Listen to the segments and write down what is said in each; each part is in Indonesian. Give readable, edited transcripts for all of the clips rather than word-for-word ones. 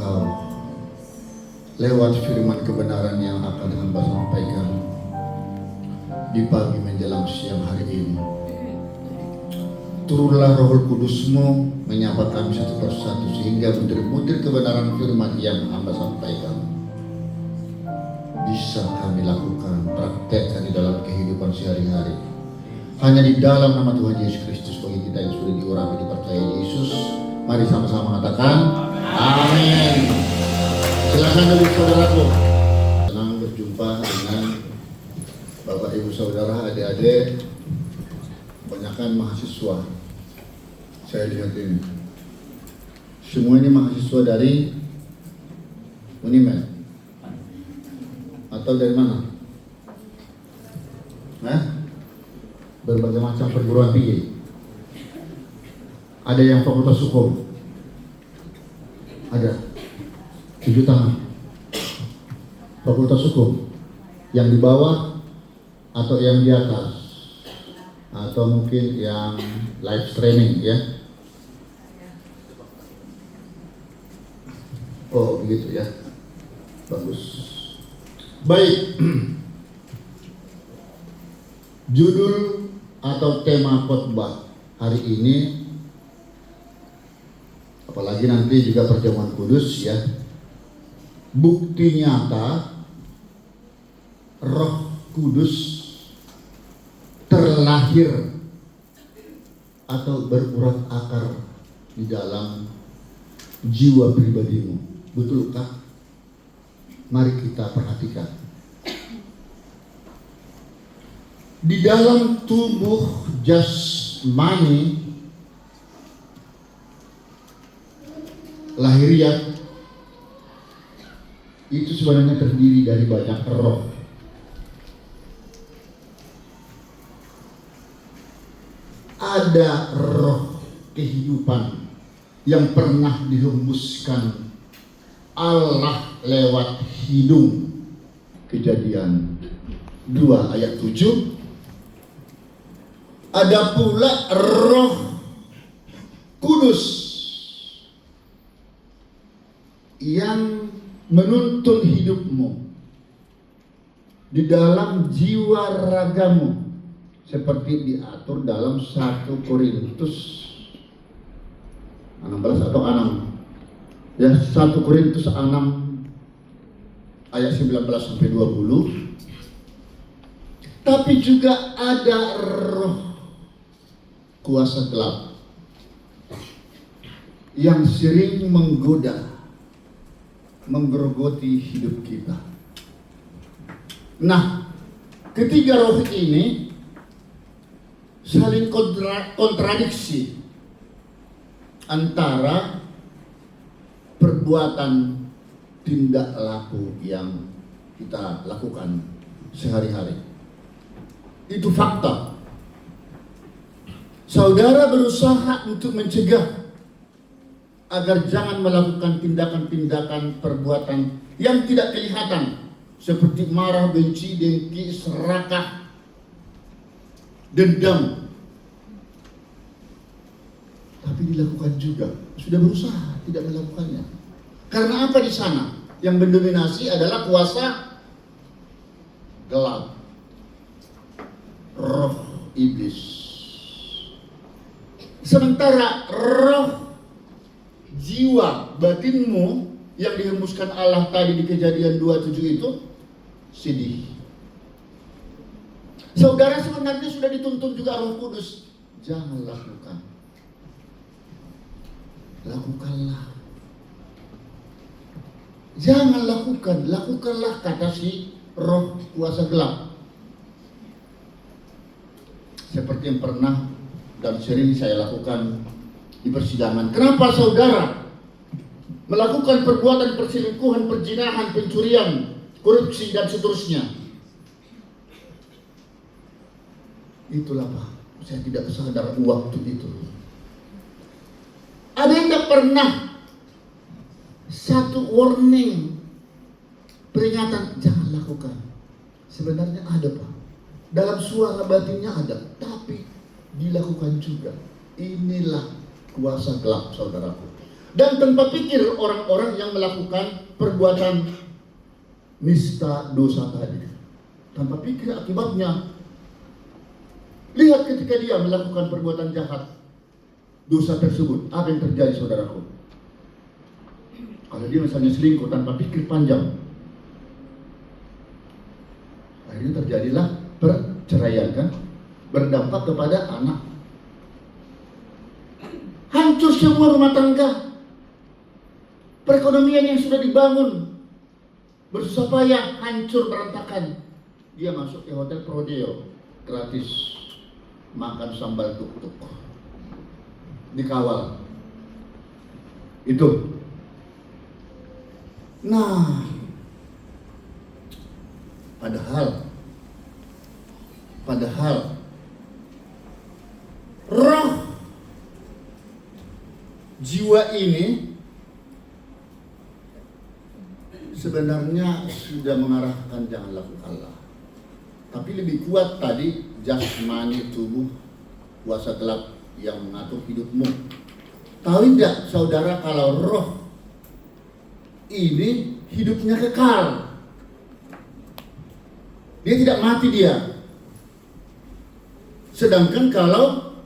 Engkau lewat firman kebenaran yang akan hamba sampaikan di pagi menjelang siang hari ini. Turunlah Roh Kudus-Mu menyapa kami satu persatu sehingga butir-butir kebenaran firman yang hamba sampaikan bisa kami lakukan, praktekkan di dalam kehidupan sehari-hari. Hanya di dalam nama Tuhan Yesus Kristus bagi kita yang sudah diurapi dipercayai Yesus. Mari sama-sama mengatakan amin. Silakan duduk saudaraku. Senang berjumpa dengan Bapak Ibu Saudara, adik-adik, kebanyakan mahasiswa. Saya lihat ini. Semua ini mahasiswa dari Unimed atau dari mana? Berbagai macam perguruan tinggi. Ada yang fakultas hukum. Ada 7 tangan. Fakultas hukum. Yang di bawah atau yang di atas, atau mungkin yang live streaming ya. Oh begitu ya. Bagus. Baik. Judul atau tema khotbah hari ini, apalagi nanti juga perjamuan kudus ya, bukti nyata Roh Kudus terlahir atau berurat akar di dalam jiwa pribadimu. Betulkah? Mari kita perhatikan. Di dalam tubuh jasmani lahiriah itu sebenarnya terdiri dari banyak roh. Ada roh kehidupan yang pernah dihembuskan Allah lewat hidung. Kejadian 2 ayat 7. Ada pula Roh Kudus yang menuntun hidupmu di dalam jiwa ragamu, seperti diatur dalam 1 Korintus 16 atau 6 ya, 1 Korintus 6 ayat 19 sampai 20. Tapi juga ada roh kuasa gelap yang sering menggoda, menggerogoti hidup kita. Nah, ketiga roh ini saling kontradiksi antara perbuatan tindak laku yang kita lakukan sehari-hari. Itu fakta. Saudara berusaha untuk mencegah agar jangan melakukan tindakan-tindakan perbuatan yang tidak kelihatan, seperti marah, benci, dengki, serakah, dendam. Tapi dilakukan juga. Sudah berusaha tidak melakukannya. Karena apa di sana? Yang mendominasi adalah kuasa gelap, roh iblis. Sementara roh jiwa batinmu yang dihembuskan Allah tadi di Kejadian 2:7 itu sedih. Saudara sebenarnya sudah dituntun juga Roh Kudus. Jangan lakukan. Lakukanlah. Jangan lakukan. Lakukanlah, kata si roh kuasa gelap. Seperti yang pernah dan sering saya lakukan di persidangan. Kenapa saudara melakukan perbuatan perselingkuhan, perzinahan, pencurian, korupsi dan seterusnya? Itulah Pak, saya tidak sadar waktu itu. Ada yang tidak pernah satu warning, peringatan, jangan lakukan. Sebenarnya ada Pak, dalam suara batinnya ada, tapi dilakukan juga. Inilah kuasa gelap saudaraku. dan tanpa pikir orang-orang yang melakukan perbuatan nista dosa tadi. Tanpa pikir akibatnya. Lihat ketika dia melakukan perbuatan jahat, dosa tersebut, apa yang terjadi saudaraku? Kalau dia misalnya selingkuh tanpa pikir panjang, akhirnya terjadilah perceraian kan, berdampak kepada anak. Hancur semua rumah tangga. Perekonomian yang sudah dibangun bersusah payah hancur berantakan. Dia masuk ke hotel Prodeo, gratis makan sambal tuk-tuk, dikawal. Itu. Nah, padahal roh jiwa ini sebenarnya sudah mengarahkan jangan lakukanlah. Tapi lebih kuat tadi jasmani tubuh, kuasa gelap yang mengatur hidupmu. Tahu tidak saudara kalau roh ini hidupnya kekal. Dia tidak mati dia. Sedangkan kalau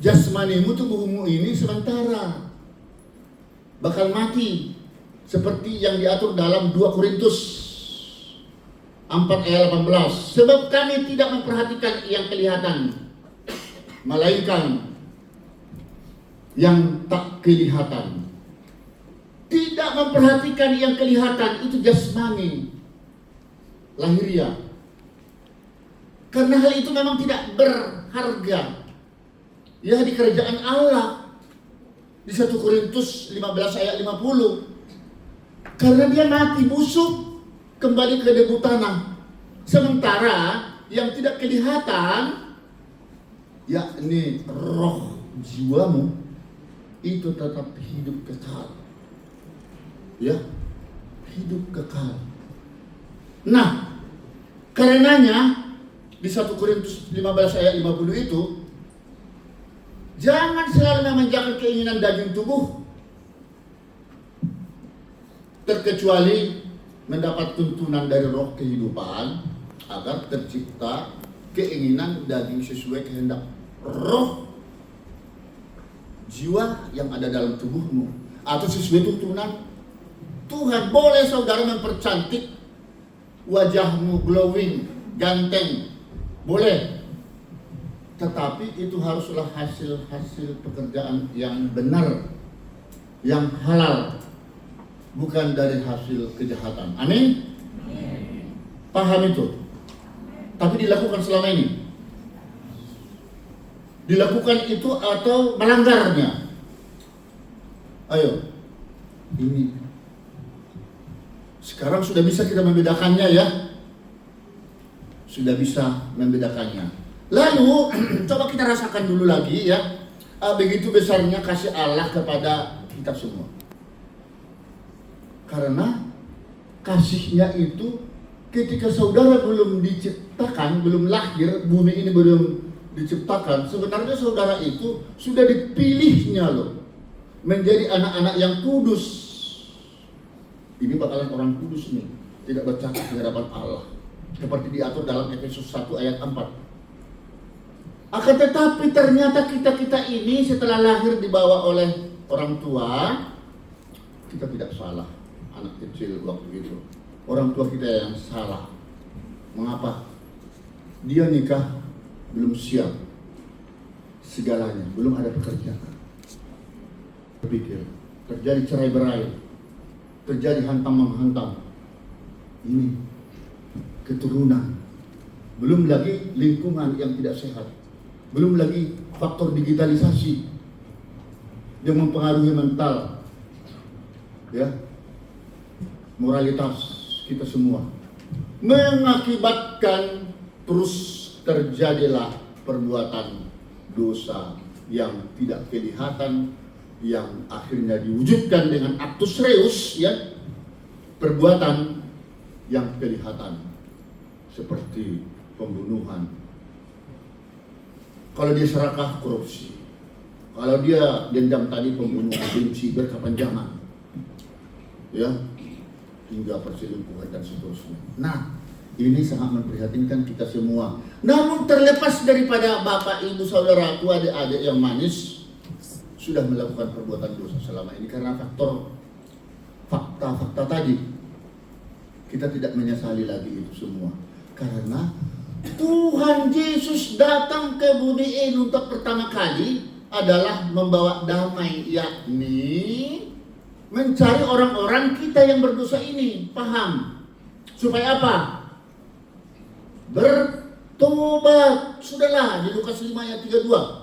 jasmanimu, tubuhmu ini sementara bakal mati. Seperti yang diatur dalam 2 Korintus 4 ayat 18. Sebab kami tidak memperhatikan yang kelihatan, melainkan yang tak kelihatan. Tidak memperhatikan yang kelihatan, itu jasmani, lahiriah. Karena hal itu memang tidak berharga. Ya, di kerajaan Allah. Di 1 Korintus 15 ayat 50. Karena dia mati busuk, kembali ke debu tanah. Sementara yang tidak kelihatan, yakni roh jiwamu, itu tetap hidup kekal. Ya, hidup kekal. Nah, karenanya di 1 Korintus 15 ayat 50 itu, jangan selalu memanjakan keinginan daging tubuh, terkecuali mendapat tuntunan dari roh kehidupan, agar tercipta keinginan daging sesuai kehendak roh jiwa yang ada dalam tubuhmu, atau sesuai tuntunan Tuhan. Boleh saudara mempercantik wajahmu, glowing, ganteng, boleh. Tetapi itu haruslah hasil pekerjaan yang benar, yang halal, bukan dari hasil kejahatan. Amin? Paham itu? Tapi dilakukan selama ini. Dilakukan itu atau melanggarnya. Ayo. Ini. Sekarang sudah bisa kita membedakannya ya. Sudah bisa membedakannya. Lalu, coba kita rasakan dulu lagi ya. Begitu besarnya kasih Allah kepada kita semua. Karena kasihnya itu ketika saudara belum diciptakan, belum lahir, bumi ini belum diciptakan, sebenarnya saudara itu sudah dipilihnya loh, menjadi anak-anak yang kudus. Ini bakalan orang kudus nih, tidak bercacat di hadapan Allah, seperti diatur dalam Efesus 1 ayat 4. Akan tetapi ternyata kita ini setelah lahir dibawa oleh orang tua, kita tidak salah. Anak kecil waktu itu, orang tua kita yang salah. Mengapa? Dia nikah belum siap segalanya, belum ada pekerjaan. Berpikir, terjadi cerai-berai, terjadi hantam-menghantam. Ini keturunan, belum lagi lingkungan yang tidak sehat, belum lagi faktor digitalisasi yang mempengaruhi mental, ya, moralitas kita semua, mengakibatkan terus terjadilah perbuatan dosa yang tidak kelihatan, yang akhirnya diwujudkan dengan actus reus, ya, perbuatan yang kelihatan seperti pembunuhan. Kalau dia serakah, korupsi. Kalau dia dendam tadi pembunuh, benci, berkepanjangan, ya, hingga perselingkuhan dan seterusnya. Nah, ini sangat memprihatinkan kita semua. Namun terlepas daripada bapak, ibu, saudaraku, adik-adik yang manis sudah melakukan perbuatan dosa selama ini karena fakta-fakta tadi, kita tidak menyesali lagi itu semua. Karena Tuhan Yesus datang ke bumi ini untuk pertama kali adalah membawa damai, yakni mencari orang-orang kita yang berdosa ini. Paham? Supaya apa? Bertobat. Sudahlah, di Lukas 5 ayat 32.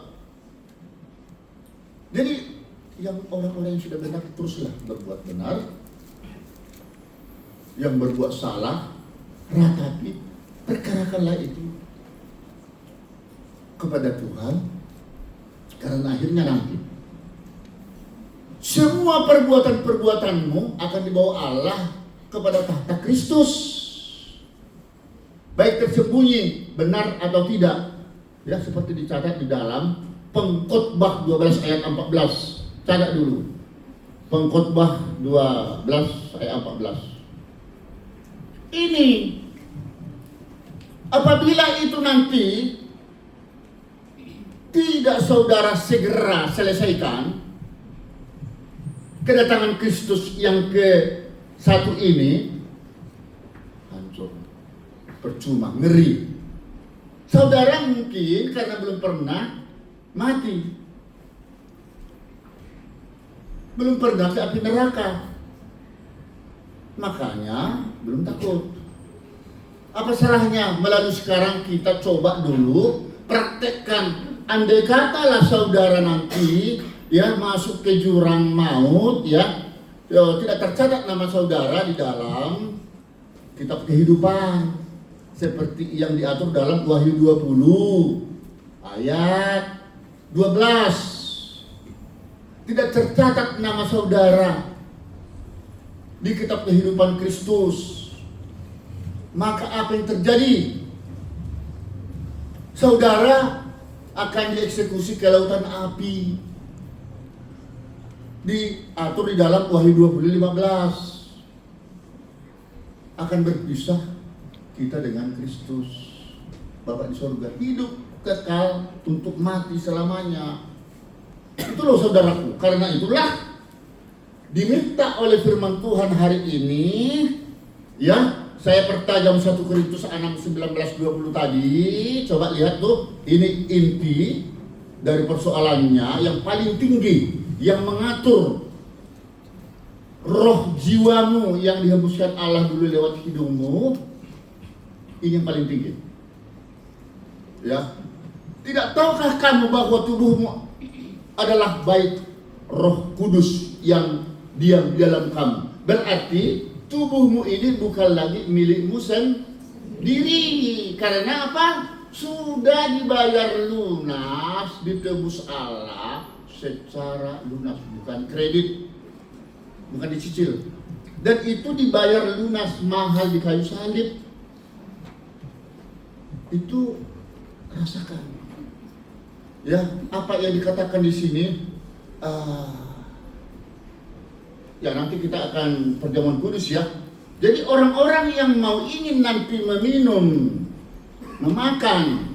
Jadi yang orang-orang yang sudah benar teruslah berbuat benar, yang berbuat salah ratapi, perkarakanlah itu kepada Tuhan, karena akhirnya nanti semua perbuatan-perbuatanmu akan dibawa Allah kepada tahta Kristus, baik tersembunyi benar atau tidak, ya, seperti dicatat di dalam Pengkhotbah 12 ayat 14. Catat dulu. Pengkhotbah 12 ayat 14. Ini apabila itu nanti tidak saudara segera selesaikan kedatangan Kristus yang ke-1 ini, hancur, percuma, ngeri. Saudara mungkin karena belum pernah mati, belum pernah ke api neraka, makanya belum takut. Apa salahnya melalui sekarang kita coba dulu praktekkan. Andai katalah saudara nanti ya masuk ke jurang maut, ya, tidak tercatat nama saudara di dalam kitab kehidupan seperti yang diatur dalam Wahyu 20 ayat 12. Tidak tercatat nama saudara di kitab kehidupan Kristus. Maka apa yang terjadi? Saudara akan dieksekusi ke lautan api. Diatur di dalam Wahyu 20:15. Akan berpisah kita dengan Kristus. Bapa di surga, hidup kekal untuk mati selamanya. Itu loh saudaraku. Karena itulah diminta oleh firman Tuhan hari ini, ya, saya pertajam 1 Korintus 6:19-20 tadi. Coba lihat tuh, ini inti dari persoalannya yang paling tinggi, yang mengatur roh jiwamu yang dihembuskan Allah dulu lewat hidungmu. Ini yang paling tinggi, ya. Tidak tahukah kamu bahwa tubuhmu adalah bait Roh Kudus yang diam di dalam kamu? Berarti tubuhmu ini bukan lagi milikmu sendiri. Karena apa? Sudah dibayar lunas, ditebus Allah secara lunas, bukan kredit, bukan dicicil. Dan itu dibayar lunas mahal di kayu salib. Itu rasakan. Ya, apa yang dikatakan di sini? Ya, nanti kita akan perjamuan kudus, ya. Jadi orang-orang yang ingin nanti meminum, memakan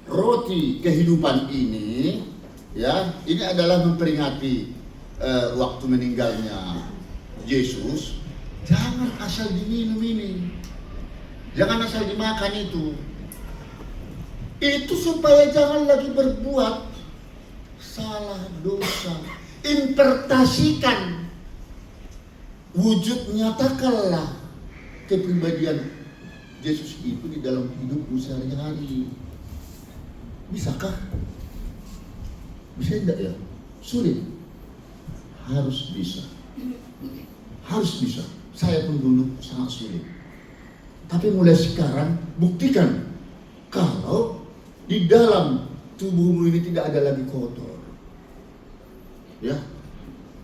roti kehidupan ini, ya, ini adalah memperingati waktu meninggalnya Yesus. Jangan asal diminum ini, jangan asal dimakan itu. Itu supaya jangan lagi berbuat salah dosa. Interpretasikan, wujud nyatakanlah kepribadian Yesus itu di dalam hidupmu sehari-hari. Bisakah? Bisa enggak ya? Sulit. Harus bisa. Harus bisa. Saya pun dulu sangat sulit. Tapi mulai sekarang buktikan kalau di dalam tubuhmu ini tidak ada lagi kotor. Ya.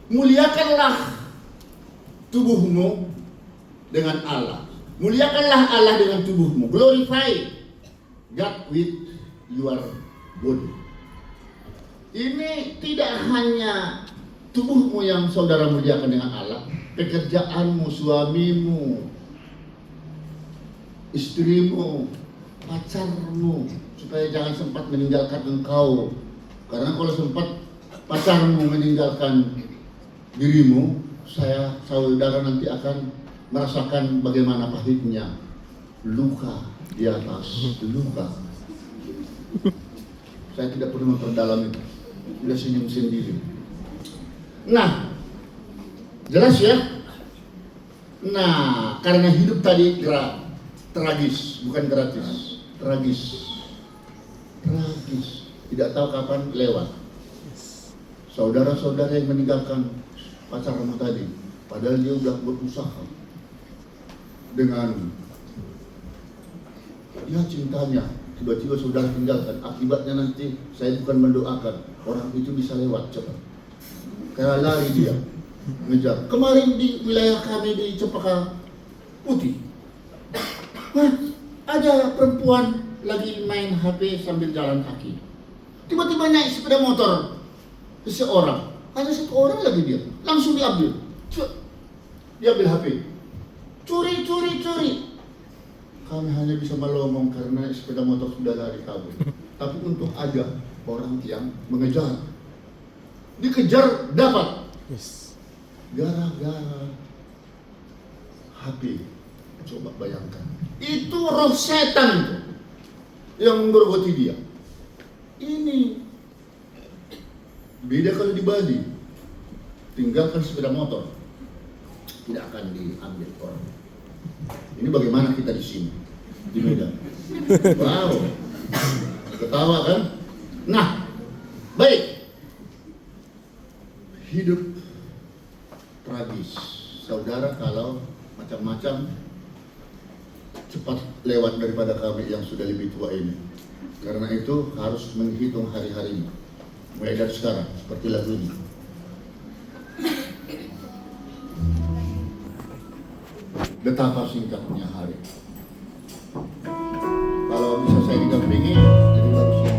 Muliakanlah tubuhmu dengan Allah. Muliakanlah Allah dengan tubuhmu. Glorify God with your body. Ini tidak hanya tubuhmu yang saudara muliakan dengan Allah, pekerjaanmu, suamimu, istrimu, pacarmu, supaya jangan sempat meninggalkan engkau. Karena kalau sempat pacarmu meninggalkan dirimu, saudara nanti akan merasakan bagaimana pahitnya luka di atas luka. Saya tidak perlu memperdalam itu, sudah senyum sendiri. Nah, jelas ya. Nah, karena hidup tadi tragis, bukan gratis, tragis. Tidak tahu kapan lewat. Saudara-saudara yang meninggalkan pacarmu tadi, padahal dia sudah berusaha dengan cintanya, tiba-tiba saudara tinggalkan. Akibatnya nanti saya bukan mendoakan orang itu bisa lewat cepat, karena lari dia ngejar. Kemarin di wilayah kami di Cempaka Putih, ada perempuan lagi main HP sambil jalan kaki, tiba-tiba naik sepeda motor seseorang, ada satu orang lagi, dia langsung diambil HP, curi. Kami hanya bisa melomong karena sepeda motor sudah lari kabur. Tapi untung ada orang yang mengejar, dikejar dapat. Gara-gara HP. Coba bayangkan, itu roh setan itu yang menggerogoti dia. Ini beda kalau di Bali, tinggalkan sepeda motor, tidak akan diambil orang. Ini bagaimana kita di sini, di Medan. Wow, ketawa kan? Nah, baik. Hidup tragis, saudara, kalau macam-macam cepat lewat daripada kami yang sudah lebih tua ini. Karena itu harus menghitung hari-harinya, mulai dari sekarang, seperti lagu ini. Betapa singkatnya hari. Kalau bisa saya didampingi, jadi bagus ya.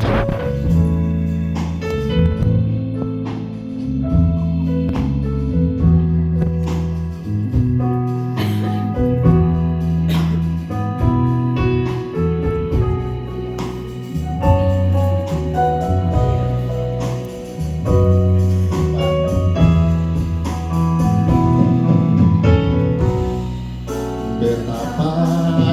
Betapa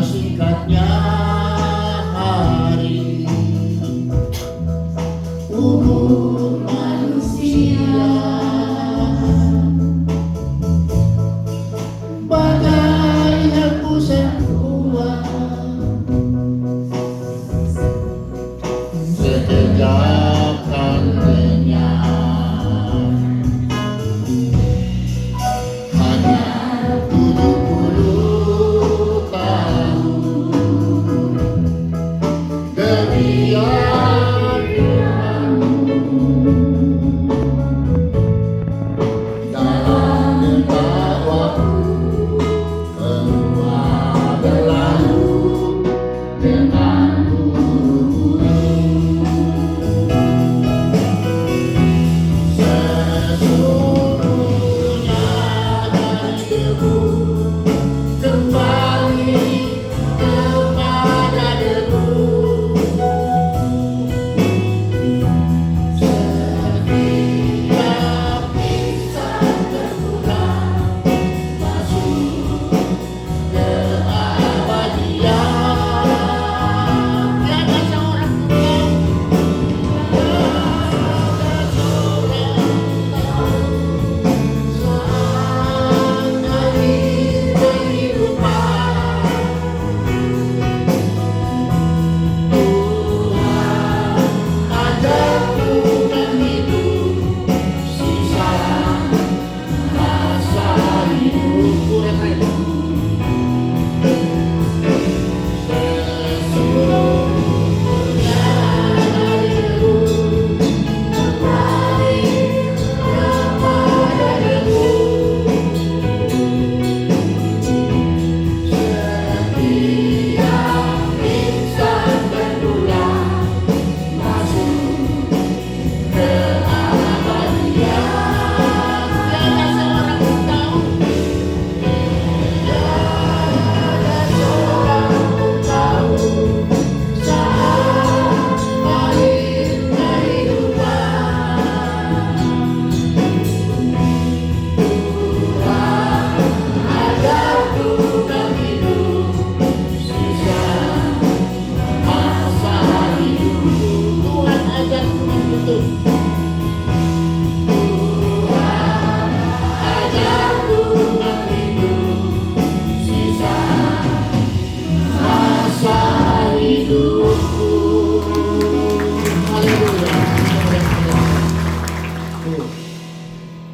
Tuh,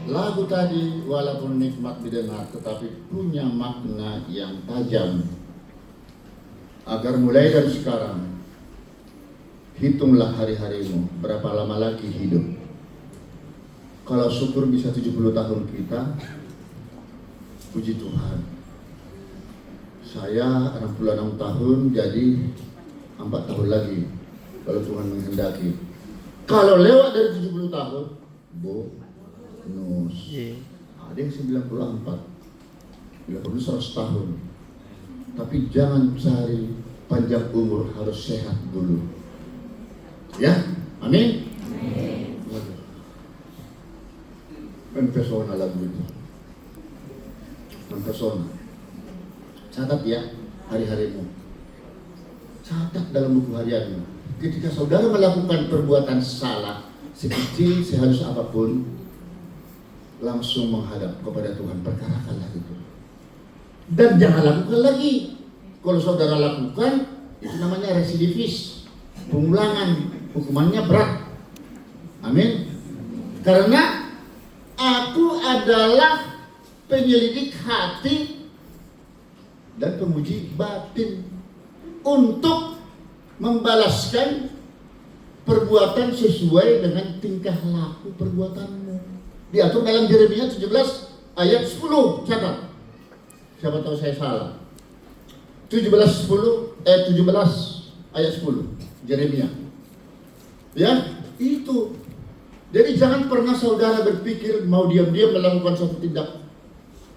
lagu tadi walaupun nikmat didengar tetapi punya makna yang tajam. Agar mulai dari sekarang, hitunglah hari-harimu, berapa lama lagi hidup. Kalau syukur bisa 70 tahun kita, puji Tuhan. Saya 66 tahun, jadi 4 tahun lagi kalau Tuhan menghendaki. Kalau lewat dari 70 tahun, bonus. Ada yang 94, bila perlu 100 tahun. Tapi jangan cari panjang umur, harus sehat dulu. Ya, amin. Mempesona lagu itu, mempesona. Catat ya hari-harimu, catat dalam buku harianmu. Ketika saudara melakukan perbuatan salah, sekecil sehalus apapun, langsung menghadap kepada Tuhan, perkarakanlah itu. Dan jangan lakukan lagi. Kalau saudara lakukan, itu namanya residivis, pengulangan, hukumannya berat. Amin. Karena aku adalah penyelidik hati dan penguji batin untuk membalaskan perbuatan sesuai dengan tingkah laku perbuatanmu. Diatur dalam Yeremia 17 ayat 10. Catat. Siapa tahu saya salah. 17 ayat 10 Yeremia. Ya, itu. Jadi jangan pernah saudara berpikir mau diam-diam melakukan suatu tindak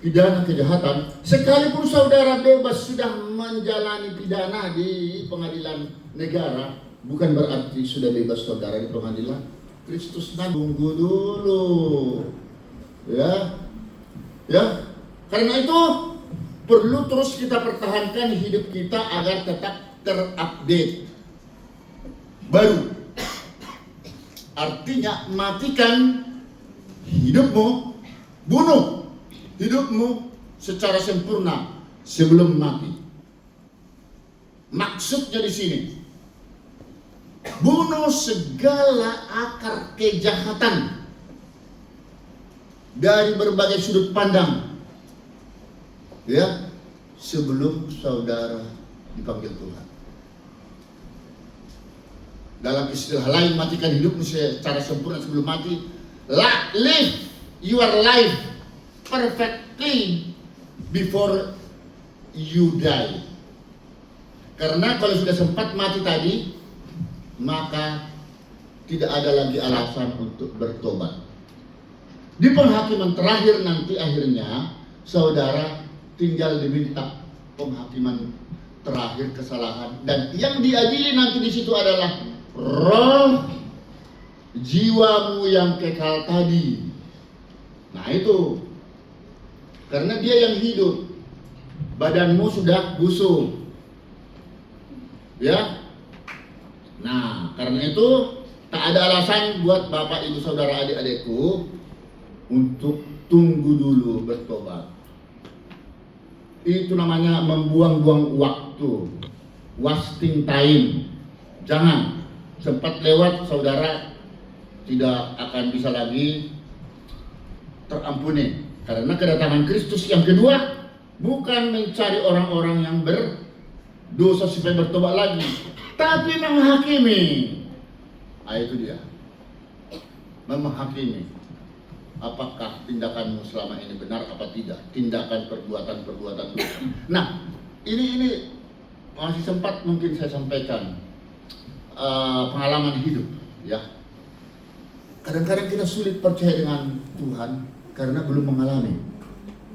pidana kejahatan, sekalipun saudara bebas sudah menjalani pidana di pengadilan negara, bukan berarti sudah bebas saudara di pengadilan Kristus. Tunggu dulu, ya. Karena itu perlu terus kita pertahankan hidup kita agar tetap terupdate. Baru artinya matikan hidupmu, bunuh hidupmu secara sempurna sebelum mati. Maksudnya di sini, bunuh segala akar kejahatan dari berbagai sudut pandang, ya, sebelum saudara dipanggil Tuhan. Dalam istilah lain, matikan hidupmu secara sempurna sebelum mati. Live your life perfectly before you die. Karena kalau sudah sempat mati tadi, maka tidak ada lagi alasan untuk bertobat. Di penghakiman terakhir nanti akhirnya saudara tinggal diminta penghakiman terakhir kesalahan, dan yang diadili nanti di situ adalah roh jiwamu yang kekal tadi. Nah itu, karena dia yang hidup, badanmu sudah busuk, ya. Nah karena itu tak ada alasan buat bapak ibu saudara adik-adikku untuk tunggu dulu bertobat. Itu namanya membuang-buang waktu, wasting time. Jangan. Sempat lewat, saudara tidak akan bisa lagi terampuni. Karena kedatangan Kristus yang kedua bukan mencari orang-orang yang berdosa supaya bertobat lagi, tapi menghakimi. Itu dia, menghakimi. Apakah tindakanmu selama ini benar apa tidak? Tindakan perbuatan-perbuatan. Nah, ini masih sempat mungkin saya sampaikan. Pengalaman hidup, ya. Kadang-kadang kita sulit percaya dengan Tuhan karena belum mengalami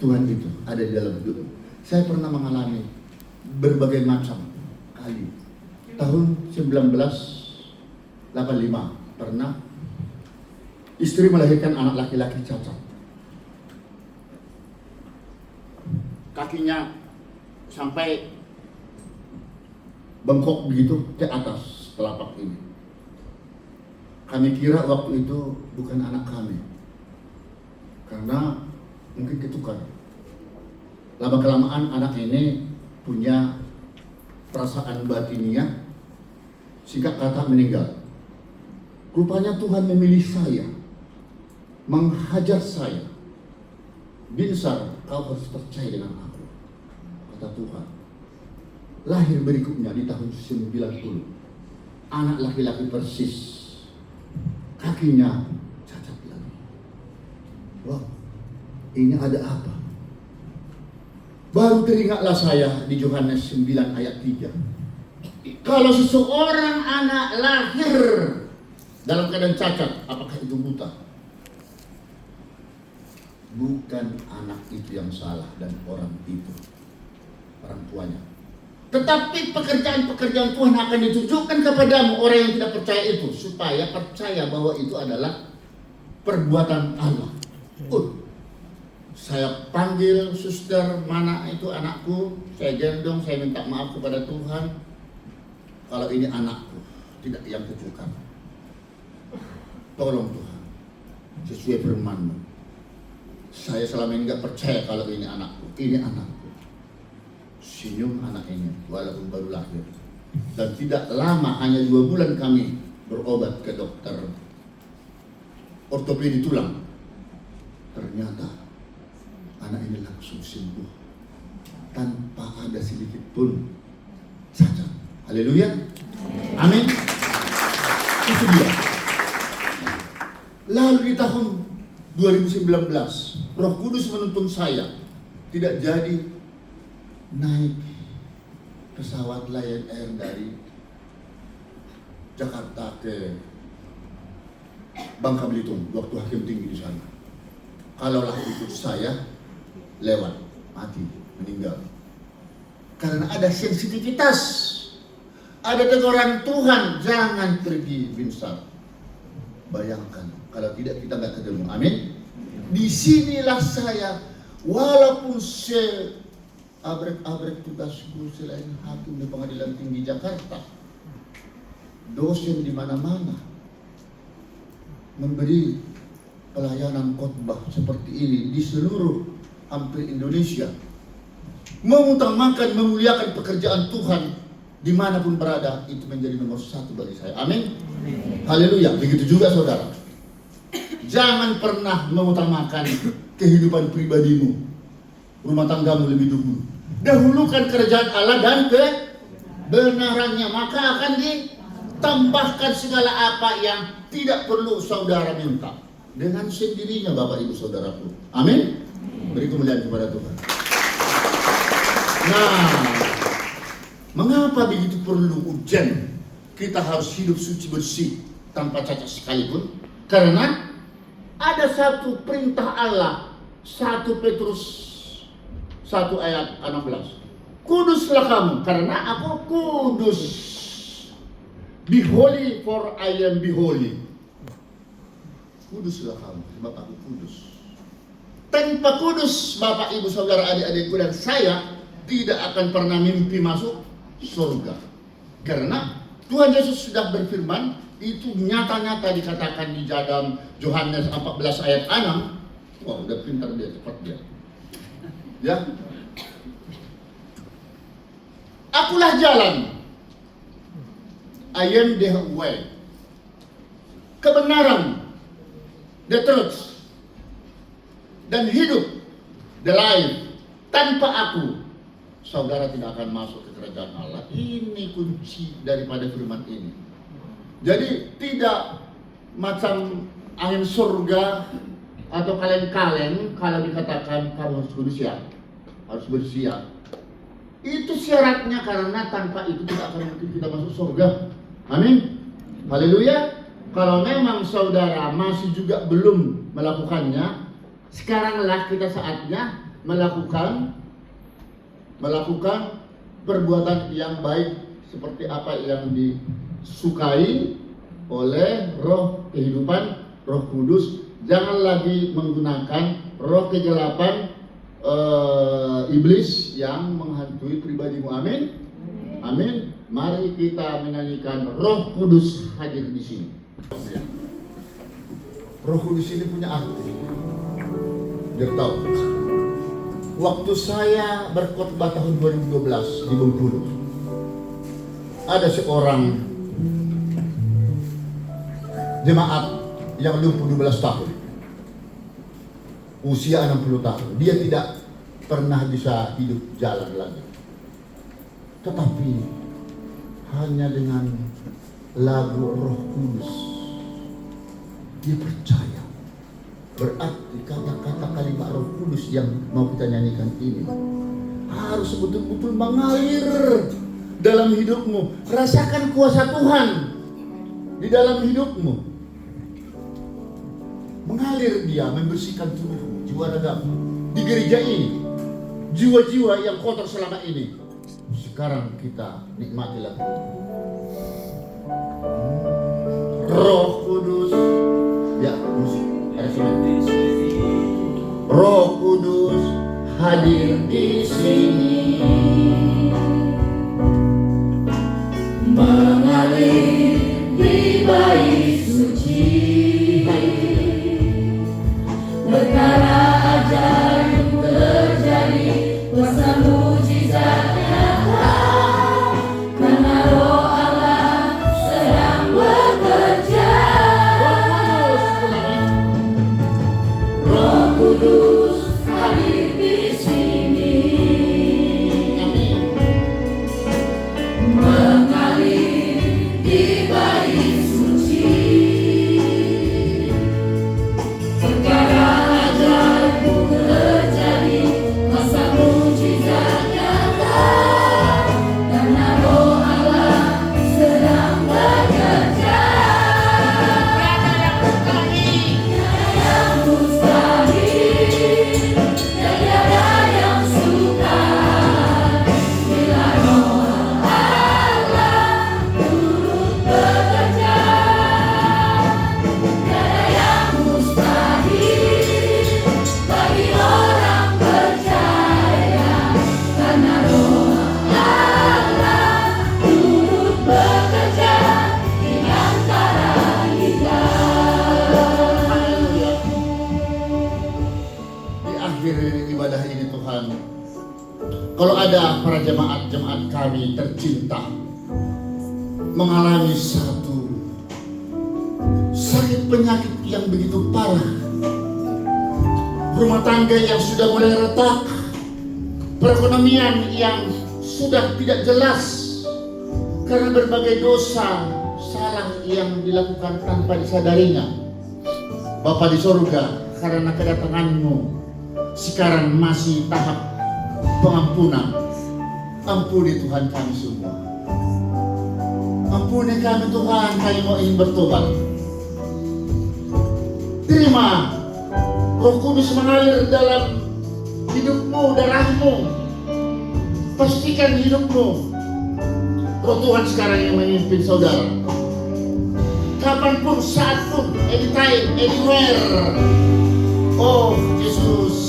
Tuhan itu ada di dalam hidup. Saya pernah mengalami berbagai macam kali. Tahun 1985 pernah istri melahirkan anak laki-laki cacat. Kakinya sampai bengkok begitu ke atas telapak ini. Kami kira waktu itu bukan anak kami, karena mungkin ketukar. Lama-kelamaan anak ini punya perasaan batiniah, singkat kata meninggal. Rupanya Tuhan memilih saya menghajar saya. Binsar, kau harus percaya dengan aku, kata Tuhan. Lahir berikutnya di tahun 90, anak laki-laki persis, kakinya cacat lagi. Wah, ini ada apa? Baru teringatlah saya di Yohanes 9 ayat 3. Kalau seseorang anak lahir dalam keadaan cacat, apakah itu buta? Bukan anak itu yang salah dan orang itu, orang tuanya. Tetapi pekerjaan-pekerjaan Tuhan akan ditunjukkan kepadamu, orang yang tidak percaya itu, supaya percaya bahwa itu adalah perbuatan Allah. Saya panggil suster, mana itu anakku, saya gendong, saya minta maaf kepada Tuhan. Kalau ini anakku, tidak yang kutukan. Tolong Tuhan, sesuai firman-Mu. Saya selama ini nggak percaya kalau ini anakku, ini anakku. Senyum anak ini, walaupun baru lahir. Dan tidak lama, hanya 2 bulan kami berobat ke dokter ortopedi tulang. Ternyata anak ini langsung sembuh tanpa ada sedikit pun cacat. Haleluya. Amin. Itu dia. Lalu di tahun 2019, Roh Kudus menuntun saya tidak jadi naik pesawat Lion Air dari Jakarta ke Bangka Belitung waktu hakim tinggi di sana. Kalaulah ikut saya, lewat, mati, meninggal. Karena ada sensitivitas, ada teguran Tuhan, jangan pergi Binsar. Bayangkan, kalau tidak kita nggak ketemu. Amin. Disinilah saya, walaupun abrek tugasku selain hakim di Pengadilan Tinggi Jakarta, dosen di mana-mana, memberi pelayanan khotbah seperti ini di seluruh hampir Indonesia, mengutamakan, memuliakan pekerjaan Tuhan dimanapun berada, itu menjadi nomor 1 bagi saya. Amin. Haleluya. Begitu juga saudara, jangan pernah mengutamakan kehidupan pribadimu, rumah tanggamu lebih dulu. Dahulukan kerajaan Allah dan kebenarannya, maka akan ditambahkan segala apa yang tidak perlu saudara minta dengan sendirinya, Bapak Ibu Saudaraku. Amin. Beri kemuliaan kepada Tuhan. Nah, mengapa begitu perlu ujian? Kita harus hidup suci bersih tanpa cacat sekalipun. Karena ada satu perintah Allah, 1 Petrus 1 ayat 16. Kuduslah kamu karena aku kudus. Be holy for I am be holy. Kuduslah kamu sebab aku kudus. Tanpa kudus, Bapak Ibu Saudara, adik-adikku dan saya tidak akan pernah mimpi masuk surga. Karena Tuhan Yesus sudah berfirman, itu nyata-nyata dikatakan di dalam Yohanes 14 ayat 6. Wah, udah pintar dia, cepat dia. Ya. Akulah jalan. I am the way. Kebenaran, the truth, dan hidup, the life. Tanpa aku, saudara tidak akan masuk ke kerajaan Allah. Ini kunci daripada firman ini. Jadi tidak macam angin surga atau kaleng-kaleng kalau dikatakan kamu harus bersiap, harus bersiap. Itu syaratnya, karena tanpa itu tidak akan mungkin kita masuk surga. Amin. Haleluya. Kalau memang saudara masih juga belum melakukannya, sekaranglah kita saatnya melakukan perbuatan yang baik seperti apa yang disukai oleh Roh kehidupan, Roh Kudus. Jangan lagi menggunakan roh kegelapan, iblis yang menghantui pribadimu. Amin. Amin. Mari kita menyanyikan Roh Kudus hadir di sini. Roh Kudus ini punya arti. Biar tahu. Waktu saya berkhotbah tahun 2012 di Bengkulu, ada seorang jemaat yang lumpuh 12 tahun. usia 60 tahun. Dia tidak pernah bisa hidup jalan lagi. Tetapi hanya dengan lagu Roh Kudus dia percaya. Berarti kata-kata kalimat Roh Kudus yang mau kita nyanyikan ini harus betul-betul mengalir dalam hidupmu. Rasakan kuasa Tuhan di dalam hidupmu. Mengalir dia, membersihkan tubuhmu, jiwa ragamu. Di gereja ini, jiwa-jiwa yang kotor selama ini, sekarang kita nikmati lagu Roh Kudus. Ya, musik. Roh Kudus hadir di sini, mengalir di bait suci, perkara ajaib terjadi, kuasa mujizat nyata, karena Roh Allah sedang bekerja. Roh Kudus hadir di sini, mengalir di bait suci, perkara ajaib terjadi, kuasa mujizat nyata, karena Roh Allah sedang bekerja. Ibadah ini Tuhan, kalau ada para jemaat-jemaat kami tercinta mengalami satu sakit penyakit yang begitu parah, rumah tangga yang sudah mulai retak, perekonomian yang sudah tidak jelas karena berbagai dosa salah yang dilakukan tanpa disadarinya. Bapa di surga, karena kedatangan-Mu sekarang masih tahap pengampunan. Ampuni Tuhan kami semua. Ampuni kami Tuhan, kami mau ingin bertobat. Terima Roh Kudus mengalir dalam hidupmu, darahmu. Pastikan hidupmu Roh Tuhan sekarang yang memimpin saudara. Kapanpun, saatpun, anytime, anywhere. Oh Yesus,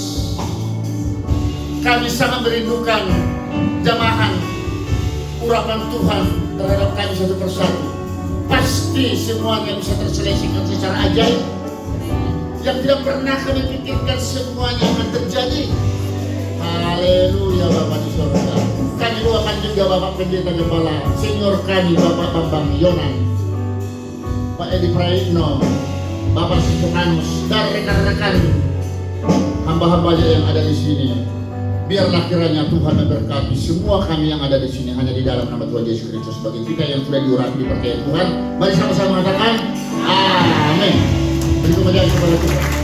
kami sangat merindukan jamahan urapan Tuhan terhadap kami satu persatu. Pasti semuanya bisa terselesaikan secara ajaib yang tidak pernah kami pikirkan, semuanya akan terjadi. Haleluya Bapak di surga. Kami doakan juga Bapak Pendeta Gembala senior kami, Bapak Bambang Yonan, Pak Edi Praitno, Bapak Sifuhanus, dan rekan-rekan hamba-hambanya yang ada di sini. Biarlah kiranya Tuhan memberkati semua kami yang ada di sini hanya di dalam nama Tuhan Yesus Kristus. Bagi kita yang sudah diurapi dipercaya Tuhan, mari sama-sama mengatakan amin. Beri kemuliaan kepada Tuhan.